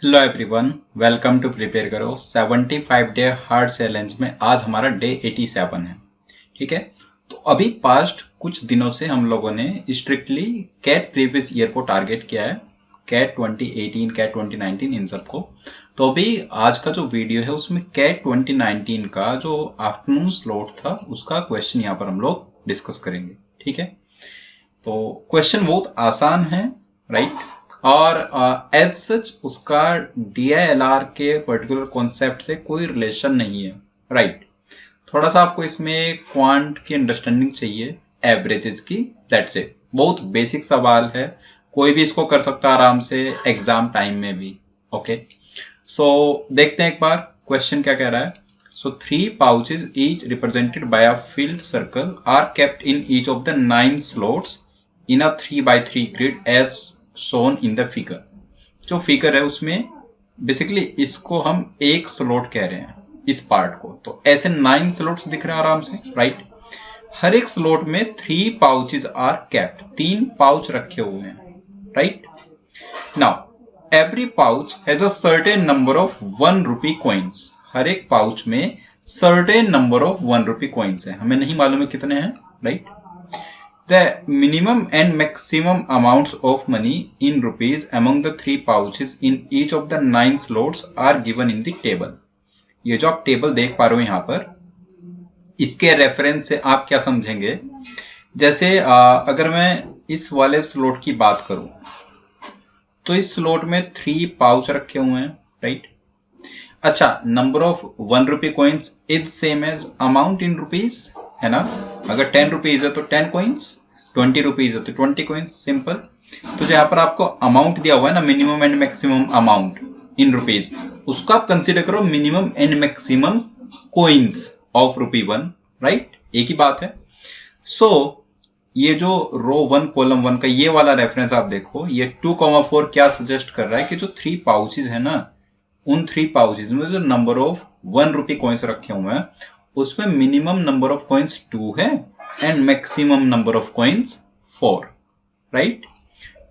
Hello everyone, welcome to prepare करो 75 day hard challenge में आज हमारा डे 87 है। ठीक है, तो अभी पास्ट कुछ दिनों से हम लोगों ने स्ट्रिक्टली कैट प्रीवियस ईयर को टारगेट किया है, कैट 2018, कैट 2019 इन सबको। तो अभी आज का जो वीडियो है उसमें कैट 2019 का जो आफ्टरनून स्लॉट था उसका क्वेश्चन यहाँ पर हम लोग डिस्कस करेंगे। ठीक है, तो क्वेश्चन बहुत आसान है, राइट, और एज सच उसका DILR के पर्टिकुलर कॉन्सेप्ट से कोई रिलेशन नहीं है, राइट। थोड़ा सा आपको इसमें क्वांट की अंडरस्टैंडिंग चाहिए, एवरेजेस की, दैट्स इट। बहुत बेसिक सवाल है, कोई भी इसको कर सकता है आराम से एग्जाम टाइम में भी। ओके, सो देखते हैं एक बार क्वेश्चन क्या कह रहा है। So 3 pouches each represented by a filled circle are kept in each of the 9 slots in a 3x3 grid as shown in the figure। जो फिगर है उसमें बेसिकली इसको हम एक स्लॉट कह रहे हैं, इस पार्ट को। तो ऐसे 9 स्लॉट्स दिख रहे हैं आराम से, राइट। हर एक स्लॉट में 3 पाउचेज आर केप्ट, 3 पाउच रखे हुए हैं, right. Now every pouch has a certain number of 1 rupee coins. हर एक पाउच में certain number of 1 rupee coins है, हमें नहीं मालूम है कितने हैं, right. The minimum and maximum amounts of money in rupees among the 3 pouches in each of the 9 slots are given in the table. ये जो आप टेबल देख पा रहे हो यहाँ पर, इसके रेफरेंस से आप क्या समझेंगे। जैसे अगर मैं इस वाले स्लॉट की बात करूं तो इस स्लॉट में 3 पाउच रखे हुए हैं, राइट। अच्छा, number of 1 rupee coins is same as amount in rupees, है ना। अगर 10 रुपीज है तो 10 कॉइन्स, 20 रुपीज है तो 20 कॉइन्स, सिंपल। तो जो यहाँ पर आपको अमाउंट दिया हुआ है ना, minimum and maximum amount in rupees, उसको आप कंसीडर करो minimum and maximum coins of ₹1, right. एक ही बात है। सो ये जो रो 1 कॉलम 1 का ये वाला रेफरेंस आप देखो, ये 2,4 क्या सजेस्ट कर रहा है कि जो 3 पाउचेज है ना, उन 3 पाउचेज में जो नंबर ऑफ 1 रुपी कॉइन्स रखे हुए हैं उसमें मिनिमम नंबर ऑफ कॉइन्स 2 है and maximum number of coins 4, right.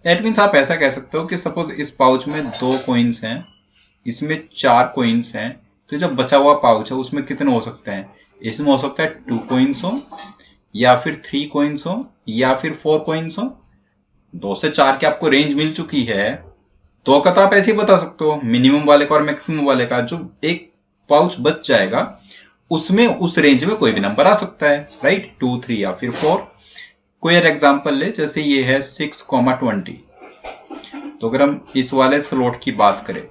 That means आप ऐसा कह सकते हो कि सपोज इस पाउच में 2 कॉइन्स हैं, इसमें 4 कॉइन्स हैं, तो जो बचा हुआ पाउच है उसमें कितने हो सकते हैं। इसमें हो सकता है 2 कॉइन्स हो, या फिर 3 कॉइन्स हो, या फिर 4 कॉइन्स हो। 2 से 4 की आपको रेंज मिल चुकी है, 2 का तो आप ऐसे ही बता सकते हो, मिनिमम वाले का और मैक्सिमम वाले का। जो एक पाउच बच जाएगा उसमें उस रेंज में कोई भी नंबर आ सकता है, राइट, 2, 3 या फिर 4। कोई और एग्जांपल ले, जैसे ये है 6,20। तो अगर हम इस वाले स्लॉट की बात करें,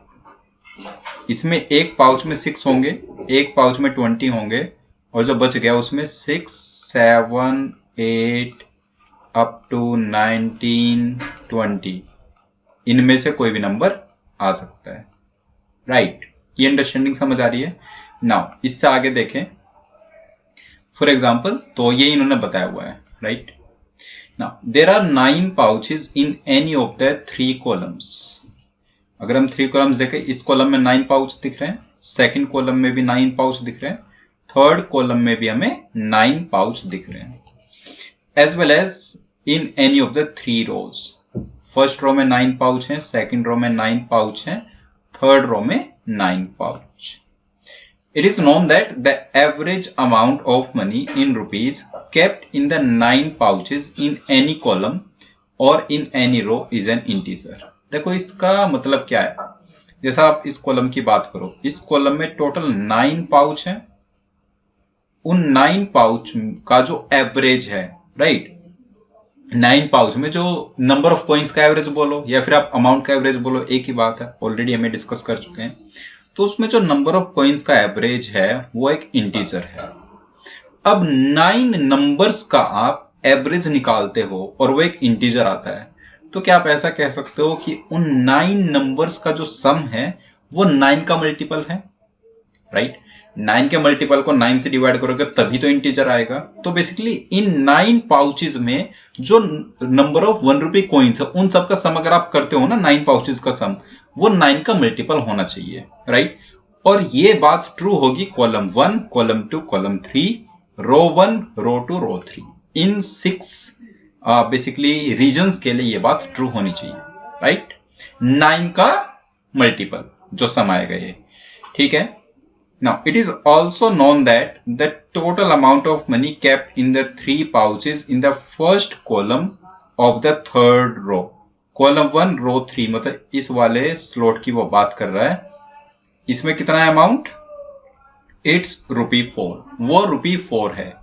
इसमें एक पाउच में 6 होंगे, एक पाउच में 20 होंगे, और जो बच गया उसमें 6, 7, 8 अप टू 19, 20, इनमें से कोई भी नंबर आ सकता है, राइट। ये अंडरस्टैंडिंग समझ आ रही है। नाउ इससे आगे देखें, फॉर एग्जाम्पल, तो ये इन्होंने बताया हुआ है, right. Now there are 9 pouches in any of the 3 columns. अगर हम 3 कॉलम्स देखें, इस कॉलम में 9 पाउच दिख रहे हैं, सेकंड कॉलम में भी 9 पाउच दिख रहे हैं, थर्ड कॉलम में भी हमें 9 पाउच दिख रहे हैं, as well as in any of the 3 rows. First row में 9 पाउच हैं, सेकंड रो में 9 पाउच हैं, थर्ड रो में 9 pouch. It is known that the average amount of money in rupees kept in the 9 pouches in any column or in any row is an integer। देखो इसका मतलब क्या है। जैसा आप इस कॉलम की बात करो, इस कॉलम में टोटल 9 पाउच हैं, उन 9 पाउच का जो एवरेज है, राइट, 9 पाउच में जो नंबर ऑफ कॉइन्स का एवरेज बोलो या फिर आप अमाउंट का एवरेज बोलो, एक ही बात है, ऑलरेडी हमें डिस्कस कर चुके हैं। तो उसमें जो नंबर ऑफ कॉइन्स का एवरेज है वो एक इंटीजर है। अब 9 नंबर्स का आप एवरेज निकालते हो और वो एक इंटीजर आता है, तो क्या आप ऐसा कह सकते हो कि उन 9 नंबर्स का जो सम है वो 9 का मल्टीपल है, राइट। 9 के मल्टीपल को 9 से डिवाइड करोगे तभी तो इंटीजर आएगा। तो बेसिकली इन 9 पाउचेज में जो नंबर ऑफ 1 रुपी कॉइन्स है उन सबका सम अगर आप करते हो ना, 9 पाउचेज का सम, वो 9 का मल्टीपल होना चाहिए, राइट। और ये बात ट्रू होगी कॉलम 1, कॉलम 2, कॉलम 3, रो 1, रो 2, रो 3, इन 6 बेसिकली रीजन्स के लिए ये बात ट्रू होनी चाहिए, राइट। 9 का मल्टीपल जो सम आएगा ये, ठीक है। Now it is also known that the total amount of money kept in the 3 pouches in the first column of the third row, column 1 row 3, मतलब इस वाले स्लॉट की वो बात कर रहा है। इसमें कितना है अमाउंट, इट्स ₹4, वो ₹4 है।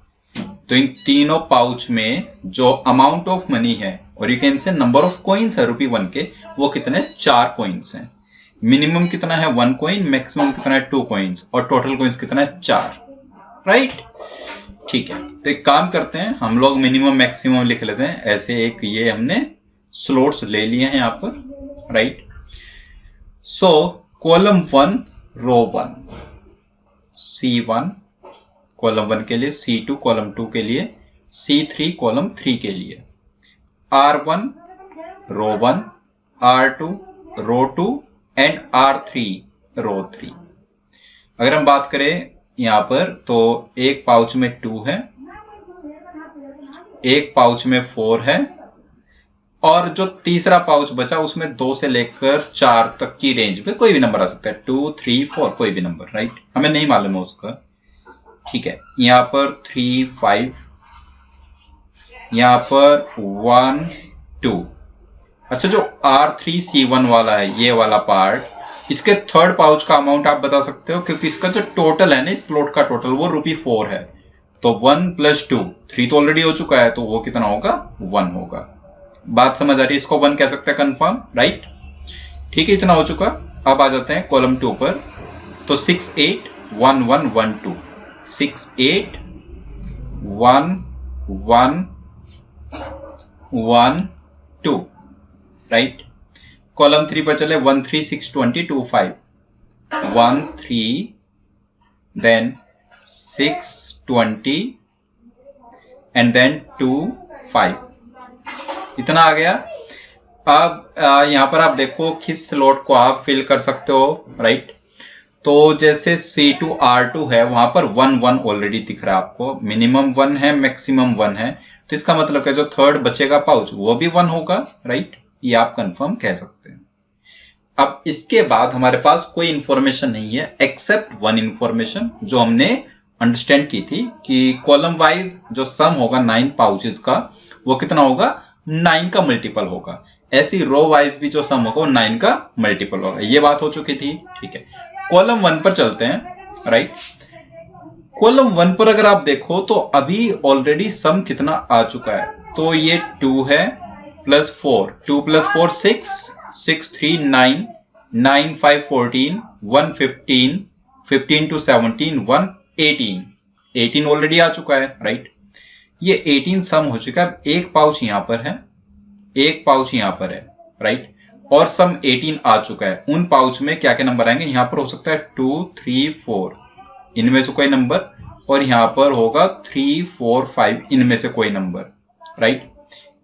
तो इन तीनों पाउच में जो अमाउंट ऑफ मनी है, और you can say number of coins है ₹1 के, वो कितने, 4 कॉइन्स हैं। मिनिमम कितना है 1 कॉइन, मैक्सिमम कितना है 2 कॉइन्स, और टोटल कॉइन्स कितना है 4, राइट। ठीक है, तो एक काम करते हैं, हम लोग मिनिमम मैक्सिमम लिख लेते हैं। ऐसे एक ये हमने स्लॉट्स ले लिए हैं यहाँ पर, राइट। सो कॉलम 1 रो 1 C1 कॉलम 1 के लिए, C2 कॉलम 2 के लिए, C3 कॉलम 3 के लिए, R1 row 1, R2 row 2 and R3 रो 3। अगर हम बात करें यहां पर तो एक पाउच में 2 है, एक पाउच में 4 है, और जो तीसरा पाउच बचा उसमें 2 से लेकर 4 तक की रेंज पे कोई भी नंबर आ सकता है, 2, 3, 4 कोई भी नंबर, राइट। हमें नहीं मालूम है उसका, ठीक है। यहां पर 3, 5, यहां पर 1, 2। अच्छा, जो R3C1 वाला है ये वाला पार्ट, इसके थर्ड पाउच का अमाउंट आप बता सकते हो, क्योंकि इसका जो टोटल है ना, इस स्लॉट का टोटल, वो ₹4 है। तो 1 + 2, 3 तो ऑलरेडी हो चुका है, तो वो कितना होगा, 1 होगा। बात समझ आ रही है, इसको 1 कह सकते हैं कंफर्म, राइट। ठीक है, इतना हो चुका। अब आ जाते हैं कॉलम 2 पर। तो 6, 8, 1, 1, 1, 2, 6, 8, 1, 1, 1, 2, राइट। कॉलम 3 पर चले, 1, 3, 6, 20, 2, 5, 1, 3, देन 6, 20 एंड देन 2, 5, इतना आ गया। अब यहां पर आप देखो किस स्लॉट को आप फिल कर सकते हो, राइट। तो जैसे C2 R2 है, वहां पर 1, 1 ऑलरेडी दिख रहा है आपको, मिनिमम 1 है, मैक्सिमम 1 है, तो इसका मतलब है जो थर्ड बचेगा पाउच वो भी 1 होगा, राइट। ये आप कंफर्म कह सकते हैं। अब इसके बाद हमारे पास कोई इंफॉर्मेशन नहीं है एक्सेप्ट 1 इंफॉर्मेशन जो हमने अंडरस्टैंड की थी कि कॉलम वाइज जो सम होगा 9 पाउचेस का, वो कितना होगा, 9 का मल्टीपल होगा। ऐसी रो वाइज भी जो सम होगा वो 9 का मल्टीपल होगा। ये बात हो चुकी थी, ठीक है। कॉलम 1 पर चलते हैं, राइट। कॉलम 1 पर अगर आप देखो तो अभी ऑलरेडी सम कितना आ चुका है, तो ये 2 है प्लस 4, 2 + 4 6, 6, 3, 9, 9, 5, 14, 1, 15, 15 to 17, 1, 18, 18 ऑलरेडी आ चुका है, राइट। ये 18 सम हो चुका है। एक पाउच यहां पर है, एक पाउच यहां पर है, राइट, और सम 18 आ चुका है। उन पाउच में क्या क्या नंबर आएंगे, यहां पर हो सकता है 2, 3, 4, इनमें से कोई नंबर, और यहां पर होगा 3, 4, 5, इनमें से कोई नंबर, राइट।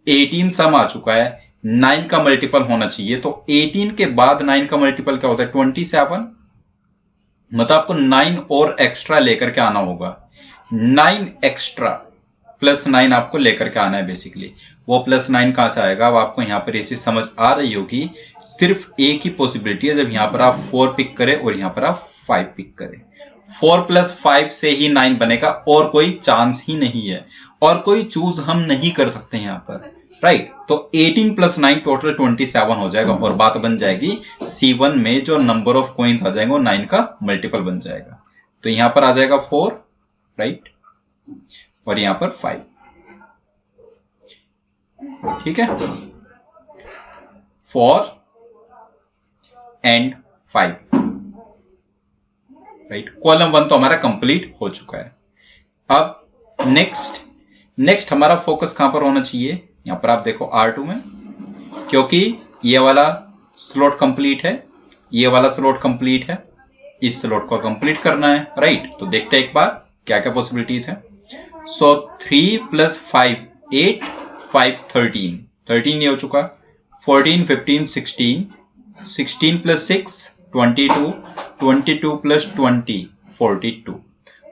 18 सम आ चुका है, 9 का मल्टीपल होना चाहिए, तो 18 के बाद 9 का मल्टीपल क्या होता है, 27, मतलब आपको 9 और एक्स्ट्रा लेकर के आना होगा। 9 एक्स्ट्रा प्लस 9 आपको लेकर के आना है बेसिकली। वो +9 कहां से आएगा, अब आपको यहां पर ये चीज समझ आ रही होगी। सिर्फ एक ही पॉसिबिलिटी है, जब यहां पर आप 4 पिक करें और यहां पर आप 5 पिक करें। 4 + 5 से ही 9 बनेगा, और कोई चांस ही नहीं है, और कोई चूज हम नहीं कर सकते यहां पर, राइट। तो 18 + 9 टोटल 27 हो जाएगा, और बात बन जाएगी C1 में जो नंबर ऑफ कॉइन्स आ जाएंगे वो 9 का मल्टीपल बन जाएगा। तो यहां पर आ जाएगा 4, राइट, और यहां पर 5, ठीक है। 4 एंड 5, राइट। कॉलम 1 तो हमारा कंप्लीट हो चुका है। अब नेक्स्ट हमारा फोकस कहां पर होना चाहिए, यहां पर आप देखो R2 में, क्योंकि ये वाला स्लॉट कंप्लीट है, ये वाला स्लॉट कंप्लीट है, इस स्लॉट को कंप्लीट करना है, राइट। तो देखते हैं एक बार क्या क्या पॉसिबिलिटीज है। सो 3 + 5 8, 5 13, 13 ये हो चुका, 14, 15, 16, 16 + 6 22, 22 + 20 42,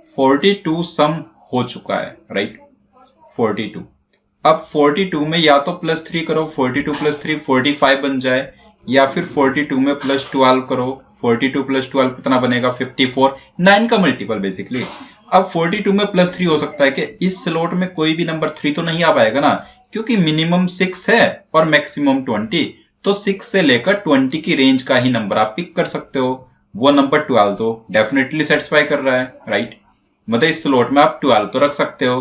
42 सम हो चुका है, राइट। 42, अब 42 में या तो +3 करो, 42 + 3 45 बन जाए, या फिर 42 में प्लस 12 करो, 42 प्लस 12 कितना बनेगा 54, 9 का मल्टीपल बेसिकली। अब 42 में प्लस 3 हो सकता है कि इस स्लॉट में कोई भी नंबर 3 तो नहीं आ पाएगा ना, क्योंकि मिनिमम 6 है और मैक्सिमम 20, तो 6 से लेकर 20 की रेंज का ही नंबर आप पिक कर सकते हो। वो नंबर 12 तो डेफिनेटली सेटिस्फाई कर रहा है, राइट। मतलब इस स्लॉट में आप 12 तो रख सकते हो।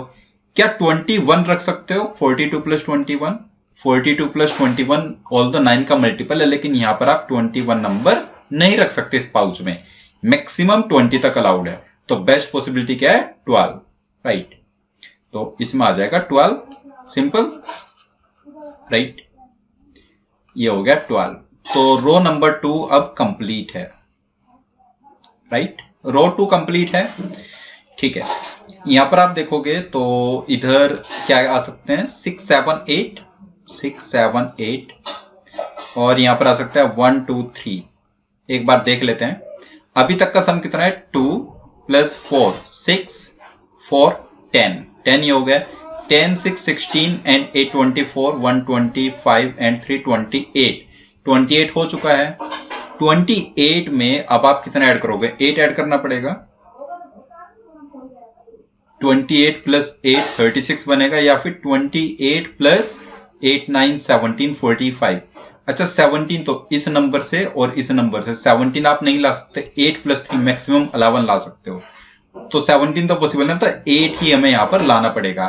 क्या 21 रख सकते हो? 42 प्लस 21, 42 प्लस 21 ऑल द 9 का मल्टीपल है, लेकिन यहां पर आप 21 नंबर नहीं रख सकते इस पाउच में। मैक्सिमम 20 तक अलाउड है, तो बेस्ट पॉसिबिलिटी क्या है 12, राइट। तो इसमें आ जाएगा 12, सिंपल, राइट। ये हो गया 12। तो रो नंबर 2 अब कंप्लीट है, राइट। रो 2 कंप्लीट है, ठीक है। यहां पर आप देखोगे तो इधर क्या आ सकते हैं 6 7 8, 6 7 8, और यहां पर आ सकता है 1 2 3। एक बार देख लेते हैं अभी तक का सम कितना है, 2 प्लस 4 6 4 10, 10 ये हो गया। 10 6 16 एंड 8 24, 1 25 एंड 3 28, 28 हो चुका है। 28 में अब आप कितना ऐड करोगे, 8 ऐड करना पड़ेगा। 28 प्लस 8 36 बनेगा, या फिर 28 प्लस 8 9 17 45। अच्छा 17 तो इस नंबर से और इस नंबर से 17 आप नहीं ला सकते, 8 प्लस 3 मैक्सिमम 11 ला सकते हो, तो 17 तो पॉसिबल नहीं, तो 8 ही हमें यहां पर लाना पड़ेगा।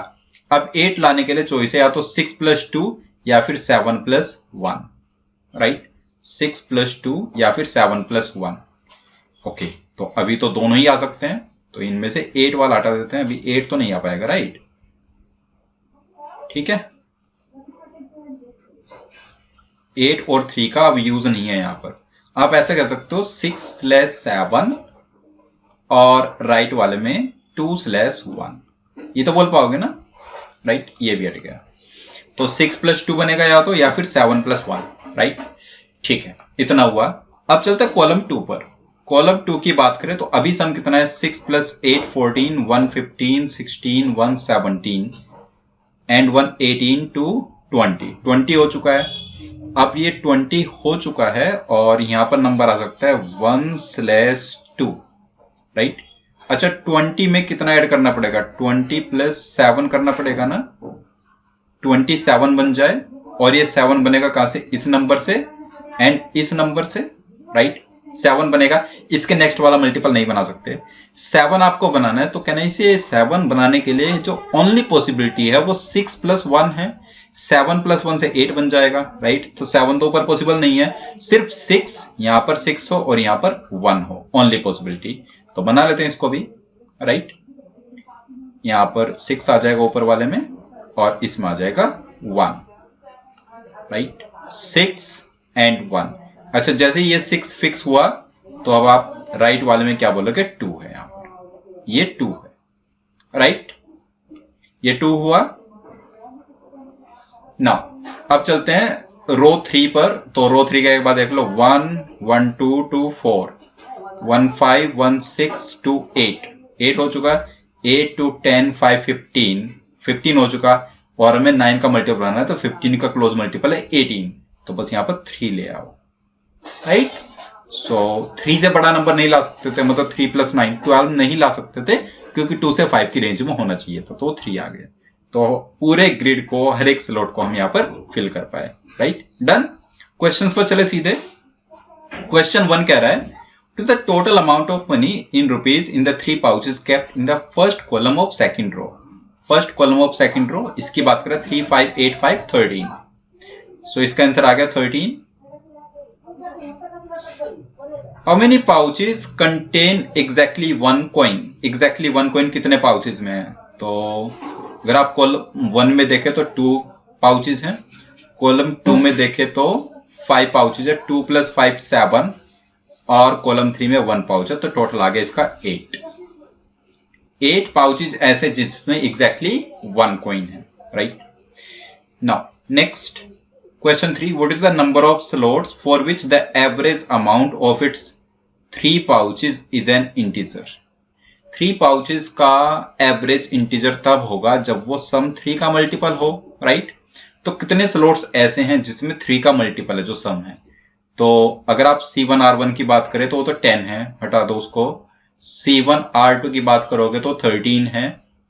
अब 8 लाने के लिए चॉइस है या तो 6 प्लस 2 या फिर 7 प्लस 1, राइट। 6 प्लस 2 या फिर 7 प्लस 1। ओके, तो अभी तो दोनों ही आ सकते हैं, तो इनमें से 8 वाला हटा देते हैं, अभी 8 तो नहीं आ पाएगा, राइट। ठीक है, 8 और 3 का अब यूज नहीं है यहां पर। आप ऐसे कह सकते हो 6/7 और राइट वाले में 2/1, ये तो बोल पाओगे ना, राइट। ये भी हट गया, तो 6 प्लस 2 बनेगा या तो, या फिर 7 प्लस 1, राइट। ठीक है, इतना हुआ। अब चलते हैं कॉलम 2 पर। कॉलम 2 की बात करें तो अभी सम कितना है, 6 प्लस 8 14, 1 15 16, 1 17 एंड 1 18 टू 20, 20 हो चुका है। अब ये 20 हो चुका है और यहां पर नंबर आ सकता है 1/2, राइट। अच्छा 20 में कितना ऐड करना पड़ेगा, 20 प्लस 7 करना पड़ेगा ना, 27 बन जाए, और ये 7 बनेगा कहां से, इस नंबर से एंड इस नंबर से, राइट। 7 बनेगा, इसके नेक्स्ट वाला मल्टीपल नहीं बना सकते। 7 आपको बनाना है तो कहना इसे 7 बनाने के लिए जो ओनली पॉसिबिलिटी है वो 6 प्लस 1 है। 7 प्लस 1 से 8 बन जाएगा, राइट। तो 7 तो ऊपर पॉसिबल नहीं है, सिर्फ 6, यहां पर 6 हो और यहां पर 1 हो, ओनली पॉसिबिलिटी। तो बना लेते हैं इसको भी, राइट। यहां पर 6 आ जाएगा ऊपर वाले में और इसमें आ जाएगा 1, राइट। 6 एंड 1। अच्छा जैसे ये 6 फिक्स हुआ तो अब आप राइट वाले में क्या बोलोगे, 2 है, यहां पर ये 2 है, राइट। ये 2 हुआ ना। अब चलते हैं रो 3 पर। तो रो 3 का एक बार देख लो, 1 1 2 2 4, 1 5 1 6 2 8, 8 हो चुका। 8 2 10 5 15, 15 हो चुका, और हमें 9 का मल्टीपल बनाना है तो 15 का क्लोज मल्टीपल है 18, तो बस यहां पर 3 ले आओ, राइट। सो 3 से बड़ा नंबर नहीं ला सकते थे, मतलब 3 प्लस 9 12 नहीं ला सकते थे, क्योंकि 2 से 5 की रेंज में होना चाहिए था, तो 3 आ गया। तो पूरे ग्रिड को, हर एक स्लॉट को हम यहां पर फिल कर पाए, राइट। डन। क्वेश्चंस पर चले सीधे। क्वेश्चन 1 कह रहा है, is the total amount of money in rupees in the 3 pouches kept in the first column of second row. First column of second row, इसकी बात करें 3 5 8 5 13, सो इसका आंसर आ गया 13। How many pouches contain exactly 1 coin. Exactly 1 coin कितने pouches में है, तो अगर आप कॉलम 1 में देखें तो 2 पाउचेस हैं, कॉलम 2 में देखें तो 5 पाउचेस है, 2 प्लस 5 7, और कॉलम 3 में 1 पाउच है, तो टोटल आ गया इसका 8 पाउचेस ऐसे जिसमें एग्जैक्टली 1 कॉइन है, right. Now next question 3, what is the number of slots for which the average amount of its 3 pouches is an integer. 3 pouches का एवरेज इंटीजर तब होगा जब वो सम 3 का मल्टीपल हो, राइट। तो कितने स्लॉट्स ऐसे हैं जिसमें 3 का मल्टीपल है जो सम है, तो अगर आप C1R1 की बात करें तो वो तो 10 है, हटा दो उसको। C1R2 की बात करोगे तो 13 है।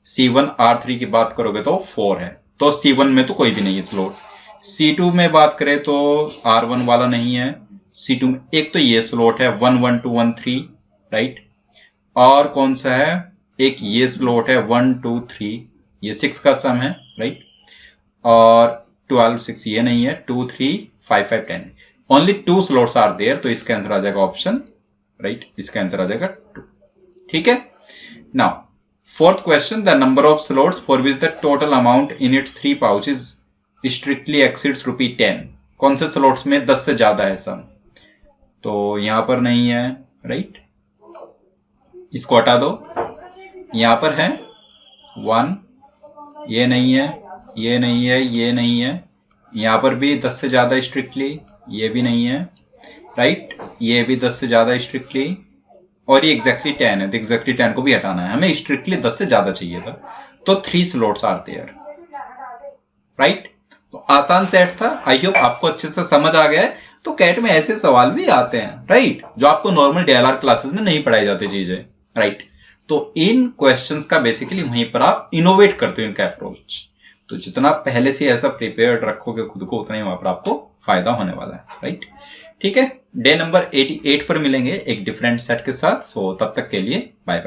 C1R3 की बात करोगे तो 4 है। तो C1 में तो कोई भी नहीं है स्लॉट। C2 में बात करें तो R1 वाला नहीं है। C2 में एक तो ये स्लॉट है 1 1 2 1 3, राइट। और कौन सा है, एक ये स्लॉट है 1 2 3, ये 6 का सम है, राइट। और 12 6 ये नहीं है, 2 3 5 5 10, ओनली 2 स्लॉट्स आर देयर। तो इसका आंसर आ जाएगा ऑप्शन, राइट, इसका आंसर आ जाएगा 2। ठीक है। Now fourth question, the number of slots for which the total amount in its 3 pouches strictly exceeds ₹10। कौन से स्लॉट्स में 10 से ज्यादा है सम? तो यहां पर नहीं है, राइट, इसको हटा दो। यहां पर है 1, ये नहीं है, ये नहीं है, ये नहीं है। यहां पर भी 10 से ज्यादा स्ट्रिक्टली, ये भी नहीं है, राइट। ये भी 10 से ज्यादा स्ट्रिक्टली, और ये एग्जैक्टली 10 है, तो एग्जैक्टली 10 को भी हटाना है हमें, स्ट्रिक्टली 10 से ज्यादा चाहिए था। तो 3 स्लॉट्स आर देयर, राइट। तो आसान सेट था, आई होप आपको अच्छे से समझ आ गया है। तो कैट में ऐसे सवाल भी आते हैं, राइट, जो आपको नॉर्मल DLR क्लासेस में नहीं पढ़ाई जाती चीजें, राइट। तो इन क्वेश्चंस का बेसिकली वहीं पर आप इनोवेट करते हो इनका अप्रोच। तो जितना पहले से ऐसा प्रिपेयर्ड रखोगे खुद को, उतना ही वहां पर आपको फायदा होने वाला है, राइट। ठीक है, डे नंबर 88 पर मिलेंगे एक डिफरेंट सेट के साथ। सो तब तक के लिए बाय बाय।